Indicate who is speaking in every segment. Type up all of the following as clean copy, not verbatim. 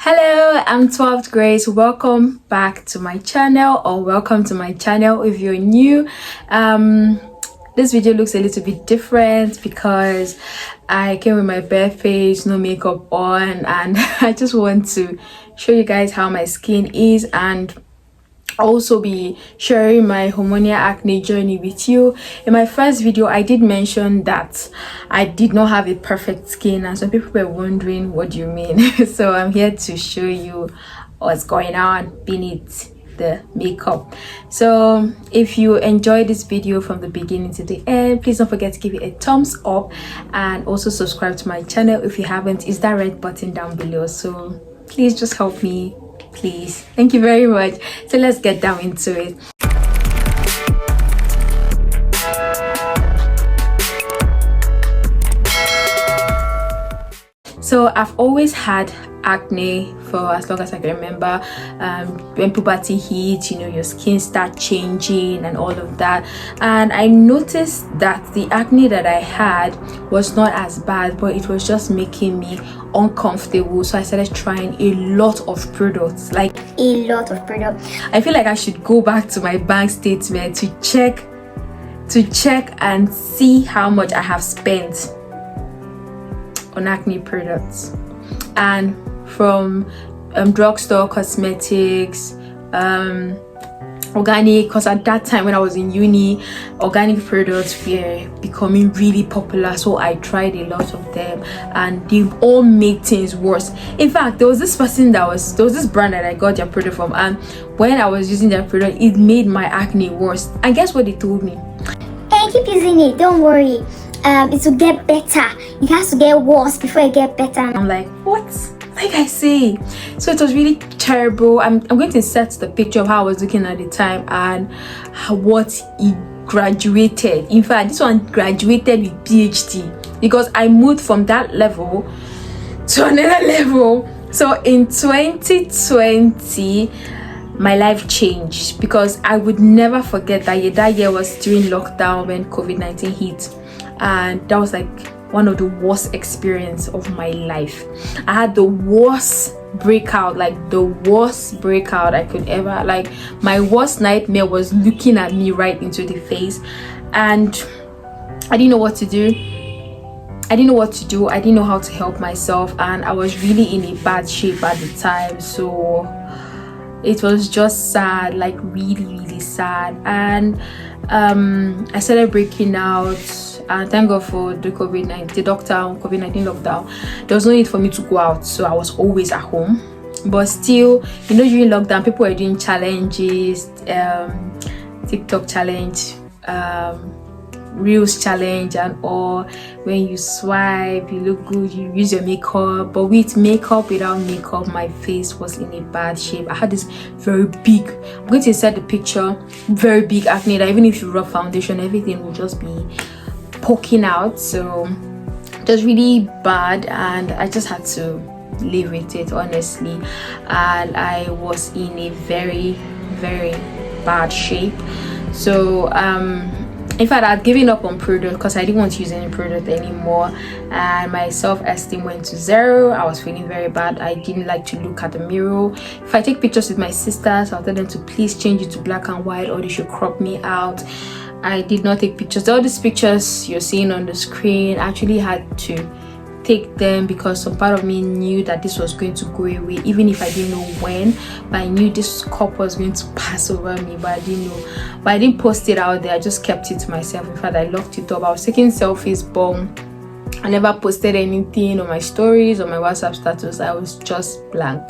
Speaker 1: Hello, I'm 12th Grace. Welcome back to my channel, or welcome to my channel if you're new. This video looks a little bit different because I came with my bare face, no makeup on, and I just want to show you guys how my skin is and also be sharing my hormonal acne journey with you. In my first video I did mention that I did not have a perfect skin, and some people were wondering what do you mean. So I'm here to show you what's going on beneath the makeup. So if you enjoyed this video from the beginning to the end, please don't forget to give it a thumbs up and also subscribe to my channel if you haven't. It's that red button down below, so please just help me, please. Thank you very much. So let's get down into it. So I've always had acne for as long as I can remember. When puberty hits, you know, your skin starts changing and all of that, and I noticed that the acne that I had was not as bad, but it was just making me uncomfortable. So I started trying a lot of products, like a lot of products. I feel like I should go back to my bank statement to check and see how much I have spent on acne products. And from drugstore, cosmetics, organic, because at that time when I was in uni, organic products were becoming really popular, so I tried a lot of them and they all made things worse. In fact, there was this brand that I got their product from, and when I was using their product, it made my acne worse. And guess what they told me?
Speaker 2: Hey, keep using it, don't worry, it will get better. It has to get worse before it get better.
Speaker 1: I'm like, what? Like I say, so it was really terrible. I'm going to insert the picture of how I was looking at the time and what it graduated. In fact, this one graduated with PhD, because I moved from that level to another level. So in 2020 my life changed, because I would never forget that year was during lockdown when COVID-19 hit, and that was like one of the worst experience of my life. I had the worst breakout, like the worst breakout I could ever, like my worst nightmare was looking at me right into the face, and I didn't know what to do. I didn't know how to help myself, and I was really in a bad shape at the time. So it was just sad, like really sad. And I started breaking out, and thank God for the COVID-19 lockdown. There was no need for me to go out, so I was always at home. But still, you know, during lockdown people were doing challenges, TikTok challenge, Reels challenge and all. When you swipe, you look good, you use your makeup. But with makeup, without makeup, my face was in a bad shape. I had this very big, I'm going to insert the picture, very big acne that even if you rub foundation, everything will just be poking out. So it was really bad, and I just had to live with it, honestly. And I was in a very bad shape. So in fact, I had given up on product because I didn't want to use any product anymore, and my self-esteem went to zero. I was feeling very bad. I didn't like to look at the mirror. If I take pictures with my sisters, I'll tell them to please change it to black and white, or they should crop me out. I did not take pictures. All these pictures you're seeing on the screen, I actually had to take them because some part of me knew that this was going to go away, even if I didn't know when. But I knew this cup was going to pass over me, but I didn't know. But I didn't post it out there. I just kept it to myself. In fact, I locked it up. I was taking selfies, but I never posted anything on my stories or my WhatsApp status. I was just blank.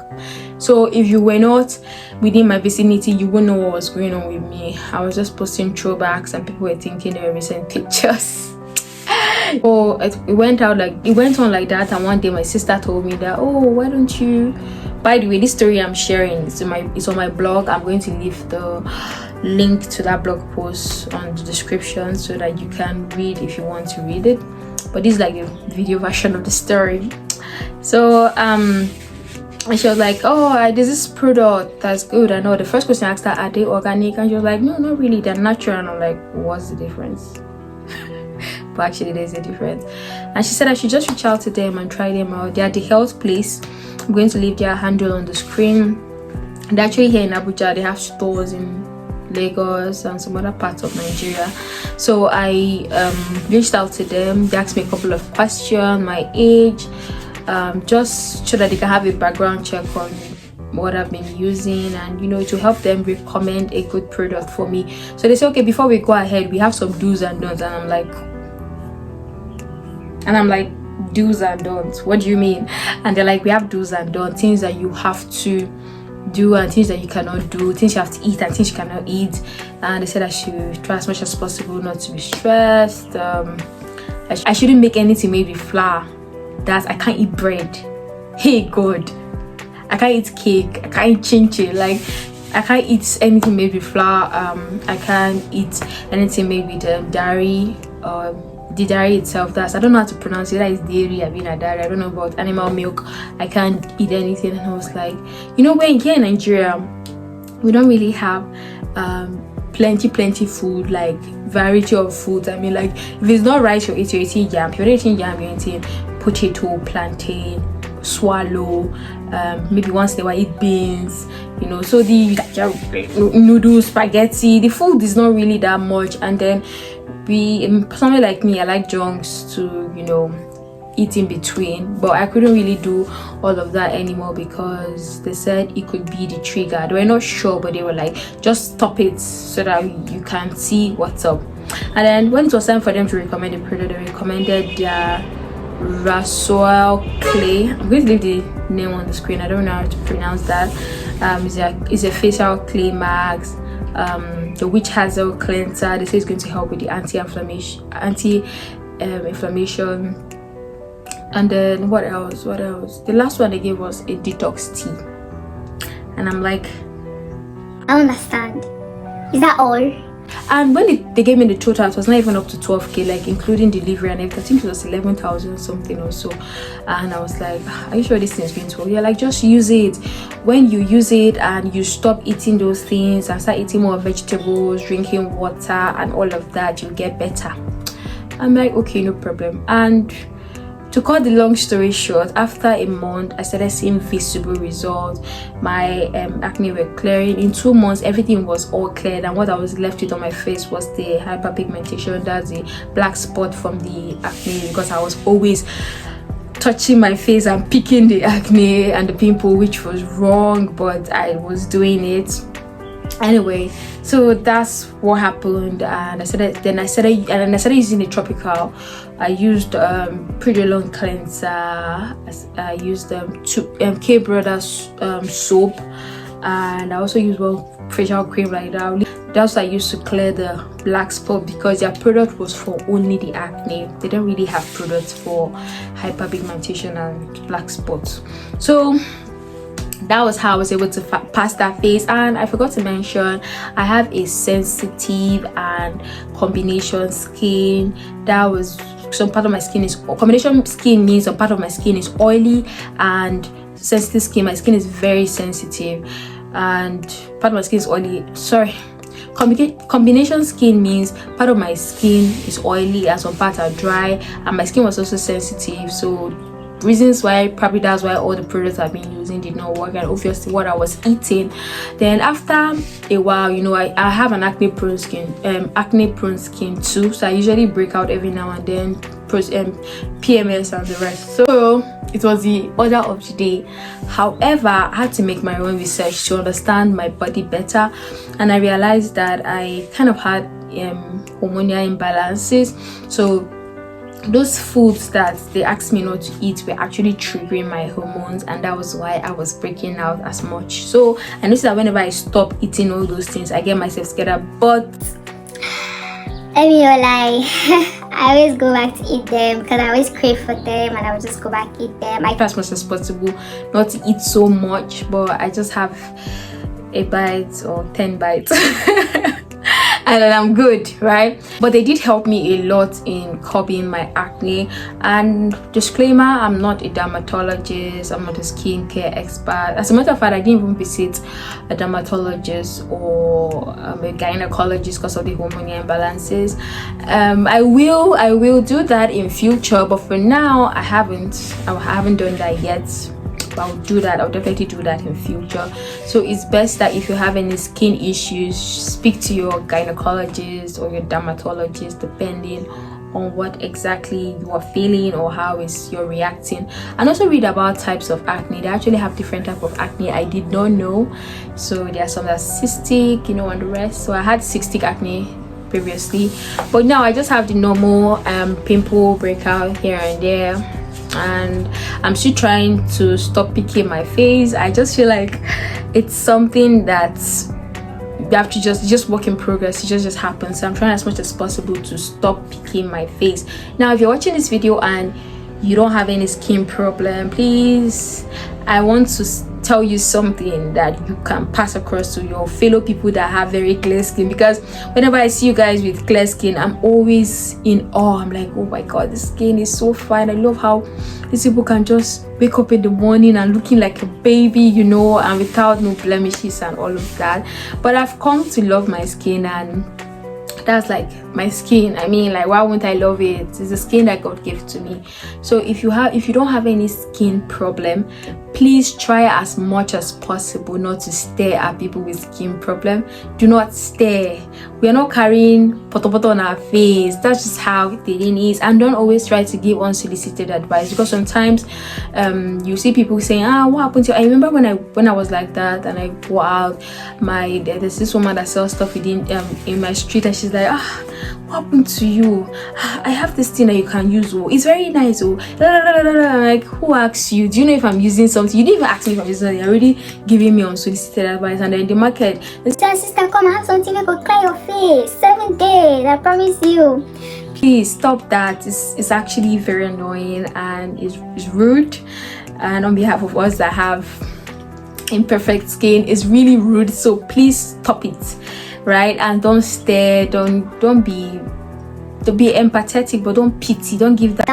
Speaker 1: So if you were not within my vicinity, you wouldn't know what was going on with me. I was just posting throwbacks, and people were thinking they were recent pictures. Oh, it went on like that. And one day my sister told me that, oh, why don't you, by the way, this story I'm sharing it's on my blog. I'm going to leave the link to that blog post on the description so that you can read if you want to read it. But this is like a video version of the story. So and she was like, oh, there's this product that's good. I know. The first question I asked her, are they organic? And she was like, no, not really, they're natural. And I'm like, what's the difference? But actually there's a difference. And she said I should just reach out to them and try them out. They're at the health place I'm going to leave their handle on the screen. And actually here in Abuja they have stores in Lagos and some other parts of Nigeria. So I reached out to them. They asked me a couple of questions, my age, just so that they can have a background check on what I've been using, and you know, to help them recommend a good product for me. So they say, okay, before we go ahead, we have some do's and don'ts. And I'm like, do's and don'ts, what do you mean? And they're like, we have do's and don'ts, things that you have to do and things that you cannot do, things you have to eat and things you cannot eat. And they said I should try as much as possible not to be stressed. I shouldn't make anything made with flour. That I can't eat bread. Hey God, I can't eat cake, I can't eat chin chin. Like, I can't eat anything made with flour. I can't eat anything made with dairy. The dairy itself, I don't know how to pronounce it. That is dairy. I mean, a dairy. I don't know about animal milk. I can't eat anything. And I was like, you know, when here in Nigeria, we don't really have plenty food, like variety of foods. I mean, like, if it's not rice, you're eating yam. If you're eating yam, you're eating potato, plantain, swallow, maybe once in a while eat beans, you know. So the noodles, spaghetti, the food is not really that much. And then somebody like me, I like junks to, you know, eat in between, but I couldn't really do all of that anymore because they said it could be the trigger. They were not sure, but they were like, just stop it so that you can see what's up. And then when it was time for them to recommend a product, they recommended their Rhassoul Clay. I'm going to leave the name on the screen. I don't know how to pronounce that. It's a facial clay mask. The witch Hazel cleanser. They say it's going to help with the anti-inflammation. And then what else? The last one they gave was a detox tea. And I'm like,
Speaker 2: I understand. Is that all?
Speaker 1: And when they gave me the total, it was not even up to 12k, like including delivery and everything. I think it was 11,000 something or so. And I was like, are you sure this thing is going to work? Yeah, like, just use it. When you use it and you stop eating those things and start eating more vegetables, drinking water and all of that, you'll get better. I'm like, okay, no problem. And to cut the long story short, after a month, I started seeing visible results. My acne were clearing. In 2 months, everything was all cleared, and what I was left with on my face was the hyperpigmentation. That's the black spot from the acne, because I was always touching my face and picking the acne and the pimple, which was wrong, but I was doing it anyway. So that's what happened. And I started using the tropical. I used pretty long cleanser. I used K Brothers soap, and I also used facial cream like that. That's what I used to clear the black spot, because their product was for only the acne. They don't really have products for hyperpigmentation and black spots. So that was how I was able to pass that phase. And I forgot to mention, I have a sensitive and combination skin. That was some part of my skin is combination skin means some part of my skin is oily, and sensitive skin, my skin is very sensitive and part of my skin is oily. Sorry, combination skin means part of my skin is oily and some parts are dry, and my skin was also sensitive. So reasons why, probably that's why all the products I've been using did not work, and obviously what I was eating. Then after a while, you know, I have an acne prone skin too, so I usually break out every now and then, PMS and the rest. So it was the order of the day. However, I had to make my own research to understand my body better, and I realized that I kind of had hormonal imbalances. So those foods that they asked me not to eat were actually triggering my hormones, and that was why I was breaking out as much. So I noticed that whenever I stop eating all those things, I get myself scared. But
Speaker 2: let me lie. I always go back to eat them because I always crave for them, and I would just go back eat them. I
Speaker 1: try as much as possible not to eat so much, but I just have a bite or 10 bites and then I'm good, right? But they did help me a lot in curbing my acne. And disclaimer, I'm not a dermatologist, I'm not a skincare expert. As a matter of fact, I didn't even visit a dermatologist or a gynecologist because of the hormonal imbalances. I will do that in future, but for now I haven't done that yet. I'll do that. I'll definitely do that in future. So it's best that if you have any skin issues, speak to your gynecologist or your dermatologist, depending on what exactly you are feeling or how is you're reacting. And also read about types of acne. They actually have different type of acne I did not know. So there are some that's cystic, and the rest. So I had cystic acne previously, but now I just have the normal pimple breakout here and there, and I'm still trying to stop picking my face. I just feel like it's something that's you have to just work in progress. It just happens. So I'm trying as much as possible to stop picking my face. Now if you're watching this video and you don't have any skin problem, please, I want to tell you something that you can pass across to your fellow people that have very clear skin, because whenever I see you guys with clear skin, I'm always in awe. I'm like, oh my god, this skin is so fine. I love how these people can just wake up in the morning and looking like a baby, and without no blemishes and all of that. But I've come to love my skin, and that's like my skin. I mean, like, why won't I love it? It's the skin that God gave to me. So if you don't have any skin problem, please try as much as possible not to stare at people with skin problem. Do not stare. We are not carrying poto on our face. That's just how the thing is. And don't always try to give unsolicited advice, because sometimes you see people saying, what happened to you? I remember when I was like that, and I go out, there's this woman that sells stuff in my street, and she's like, what happened to you? I have this thing that you can use. It's very nice. Like, who asks you? Do you know if I'm using something? You didn't even ask me if I'm using something. You're already giving me unsolicited advice. And then in the market,
Speaker 2: sister, come have something that will clear your face. 7 days, I promise you.
Speaker 1: Please stop that. It's actually very annoying, and it's rude. And on behalf of us that have imperfect skin, it's really rude. So please stop it. Right? And don't stare, don't be empathetic, but don't pity, don't give that.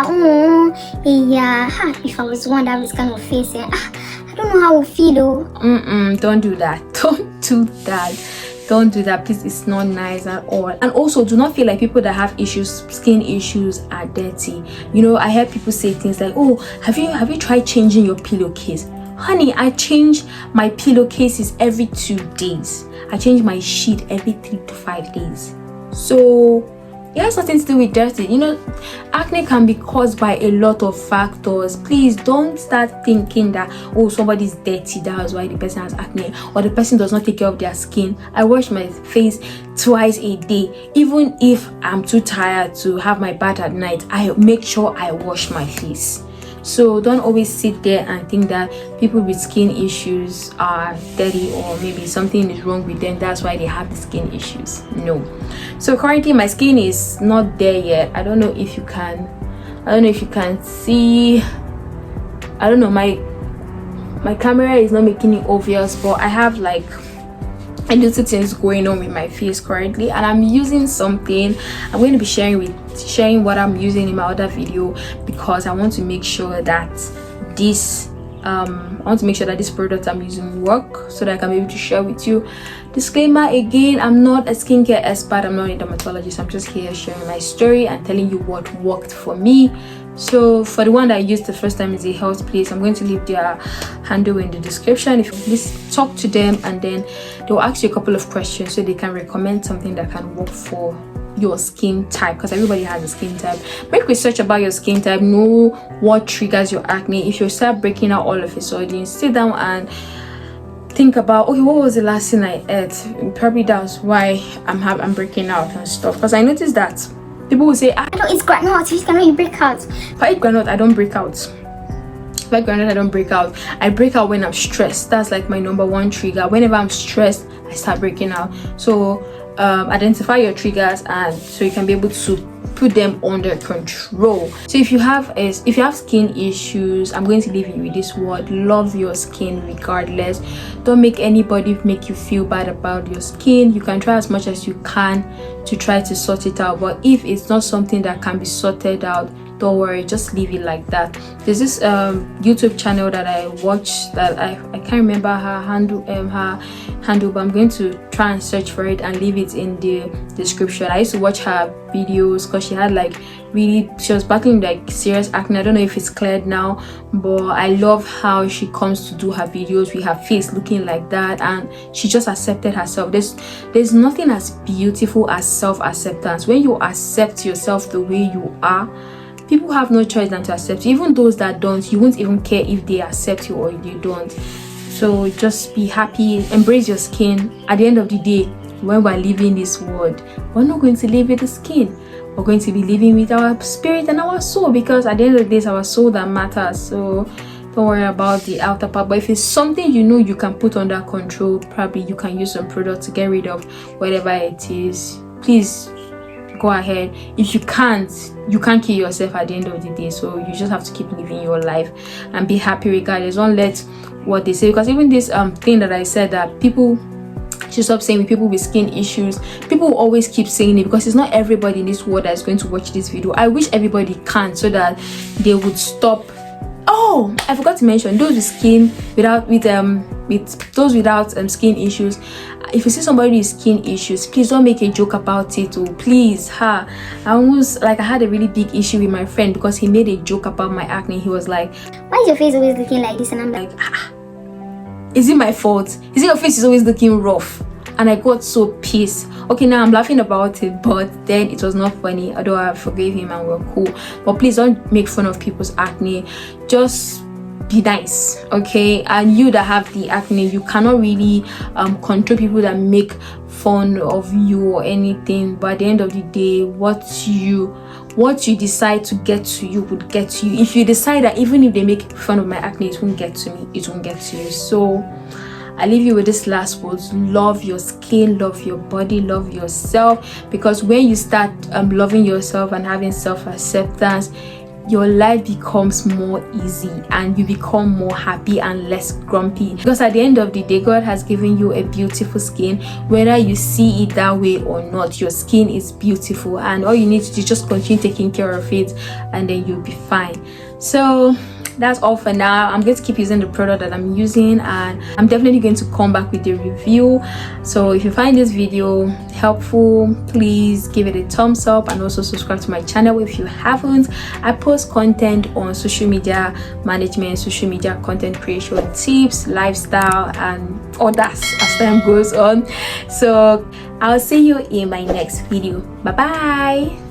Speaker 2: If I was one that have this kind of face, I don't know how I feel.
Speaker 1: Don't do that. Don't do that, please. It's not nice at all. And also, do not feel like people that have skin issues are dirty. I hear people say things like, oh, have you tried changing your pillowcase? Honey, I change my pillowcases every 2 days. I change my sheet every 3 to 5 days. So it has nothing to do with dirty. Acne can be caused by a lot of factors. Please don't start thinking that, oh, somebody's dirty, that's why the person has acne, or the person does not take care of their skin. I wash my face twice a day. Even if I'm too tired to have my bath at night, I make sure I wash my face. So don't always sit there and think that people with skin issues are dirty, or maybe something is wrong with them, that's why they have the skin issues. No. So currently my skin is not there yet. I don't know if you can see. I don't know, my camera is not making it obvious, but I have like a little things going on with my face currently, and I'm using something. I'm going to be sharing what I'm using in my other video, because I want to make sure that this product I'm using work, so that I can be able to share with you. Disclaimer again, I'm not a skincare expert, I'm not a dermatologist. I'm just here sharing my story and telling you what worked for me. So for the one that I used the first time is a health place, I'm going to leave their handle in the description. If you please talk to them, and then they'll ask you a couple of questions so they can recommend something that can work for your skin type, because everybody has a skin type. Make research about your skin type, know what triggers your acne. If you start breaking out all of a sudden, sit down and think about, okay, what was the last thing I ate? Probably that's why I'm breaking out and stuff. Because I noticed that people will say, I
Speaker 2: don't eat granite, you cannot break out.
Speaker 1: If I eat granite, I don't break out. If I eat granite, I don't break out. I break out when I'm stressed. That's like my number one trigger. Whenever I'm stressed, I start breaking out. So identify your triggers, and so you can be able to put them under control. So if you have skin issues, I'm going to leave you with this word: love your skin regardless. Don't make anybody make you feel bad about your skin. You can try as much as you can to try to sort it out, but if it's not something that can be sorted out, don't worry, just leave it like that. There's this YouTube channel that I watched that I can't remember her handle, her handle, but I'm going to try and search for it and leave it in the description. I used to watch her videos because she had like she was battling like serious acne. I don't know if it's cleared now, but I love how she comes to do her videos with her face looking like that, and she just accepted herself. There's nothing as beautiful as self-acceptance. When you accept yourself the way you are, people have no choice than to accept you. Even those that don't, you won't even care if they accept you or you don't. So just be happy, embrace your skin. At the end of the day, when we're leaving this world, we're not going to live with the skin. We're going to be living with our spirit and our soul, because at the end of the day, it's our soul that matters. So don't worry about the outer part. But if it's something you know you can put under control, probably you can use some product to get rid of whatever it is. Please go ahead. If you can't kill yourself at the end of the day. So you just have to keep living your life and be happy regardless. Don't let what they say, because even this thing that I said, that people should stop saying with people with skin issues, people will always keep saying it, because it's not everybody in this world that is going to watch this video. I wish everybody can, so that they would stop. Oh, I forgot to mention those with skin with those without skin issues. If you see somebody with skin issues, please don't make a joke about it. Oh, please. I had a really big issue with my friend because he made a joke about my acne. He was like,
Speaker 2: "Why is your face always looking like this?" And I'm like,
Speaker 1: is it my fault? Is it your face is always looking rough? And I got so pissed. Okay, now I'm laughing about it, but then it was not funny, although I forgave him and we're cool. But please don't make fun of people's acne. Just be nice, okay? And you that have the acne, you cannot really control people that make fun of you or anything. But at the end of the day, what you decide to get to you would get to you. If you decide that even if they make fun of my acne, it won't get to me, it won't get to you. So I leave you with this last words: love your skin, love your body, love yourself. Because when you start loving yourself and having self-acceptance, your life becomes more easy and you become more happy and less grumpy. Because at the end of the day, God has given you a beautiful skin. Whether you see it that way or not, your skin is beautiful, and all you need to do is just continue taking care of it, and then you'll be fine. So that's all for now. I'm going to keep using the product that I'm using, and I'm definitely going to come back with a review. So if you find this video helpful, please give it a thumbs up, and also subscribe to my channel if you haven't. I post content on social media management, social media content creation tips, lifestyle, and others as time goes on. So I'll see you in my next video. Bye bye.